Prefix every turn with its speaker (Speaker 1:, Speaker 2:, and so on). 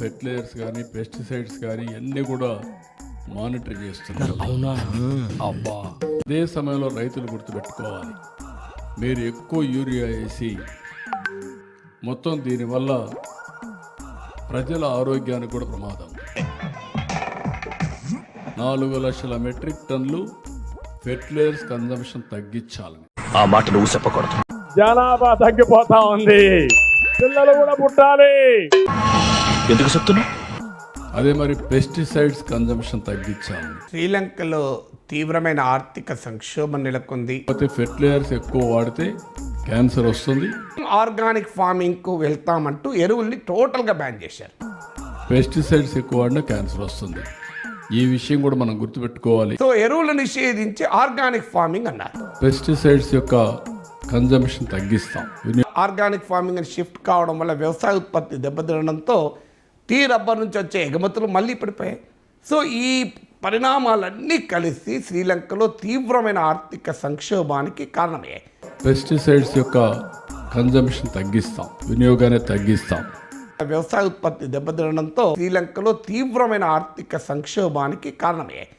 Speaker 1: Fertilisers కానీ pesticides కానీ అన్నీ కూడా మానిటర్ చేస్తున్నారు.
Speaker 2: అవునా అబ్బా.
Speaker 1: అదే సమయంలో రైతులు గుర్తుపెట్టుకోవాలి, మీరు ఎక్కువ యూరియా వేసి మొత్తం దీనివల్ల ప్రజల ఆరోగ్యానికి కూడా ప్రమాదం. 4 లక్షల మెట్రిక్ టన్నులు ఫెర్టిలైజర్స్ కన్జంప్షన్ తగ్గించాలని.
Speaker 3: ఆ మాట నువ్వు చెప్పకూడదు.
Speaker 4: జనాభా తగ్గిపోతా ఉంది, పిల్లలు కూడా పుట్టాలి.
Speaker 3: ఎందుకు చెప్తున్నావు?
Speaker 1: అదే మరి పెస్టిసైడ్స్ కన్జంప్షన్ తగ్గించాలని.
Speaker 2: శ్రీలంకలో తీవ్రమైన ఆర్థిక సంక్షోభం నెలకొంది.
Speaker 1: కాకపోతే ఫెర్టిలైజర్స్ ఎక్కువ వాడితే క్యాన్సర్ వస్తుంది.
Speaker 2: ఆర్గానిక్ ఫార్మింగ్ కు వెళ్తామంటూ ఎరువుల్ని టోటల్ గా బ్యాన్ చేశారు.
Speaker 1: పెస్టిసైడ్స్ ఎక్కువ వాడినా క్యాన్సర్ వస్తుంది. ఈ విషయం కూడా మనం గుర్తుపెట్టుకోవాలి.
Speaker 2: సో ఎరువులు నిషేధించి ఆర్గానిక్ ఫార్మింగ్ అన్నారు.
Speaker 1: పెస్టిసైడ్స్ యొక్క కన్జంప్షన్ తగ్గిస్తాం.
Speaker 2: ఆర్గానిక్ ఫార్మింగ్ అని షిఫ్ట్ కావడం వల్ల వ్యవసాయ ఉత్పత్తి దెబ్బతినడంతో టీ రబ్బర్ నుంచి వచ్చే ఎగుమతులు మళ్ళీ పడిపోయాయి. సో ఈ పరిణామాలన్నీ కలిసి శ్రీలంకలో తీవ్రమైన ఆర్థిక సంక్షోభానికి కారణమయ్యాయి.
Speaker 1: పెస్టిసైడ్స్ యొక్క కన్జంప్షన్ తగ్గిస్తాం, వినియోగాన్ని తగ్గిస్తాం.
Speaker 2: వ్యవసాయ ఉత్పత్తి దెబ్బతినడంతో శ్రీలంకలో తీవ్రమైన ఆర్థిక సంక్షోభానికి కారణమయ్యాయి.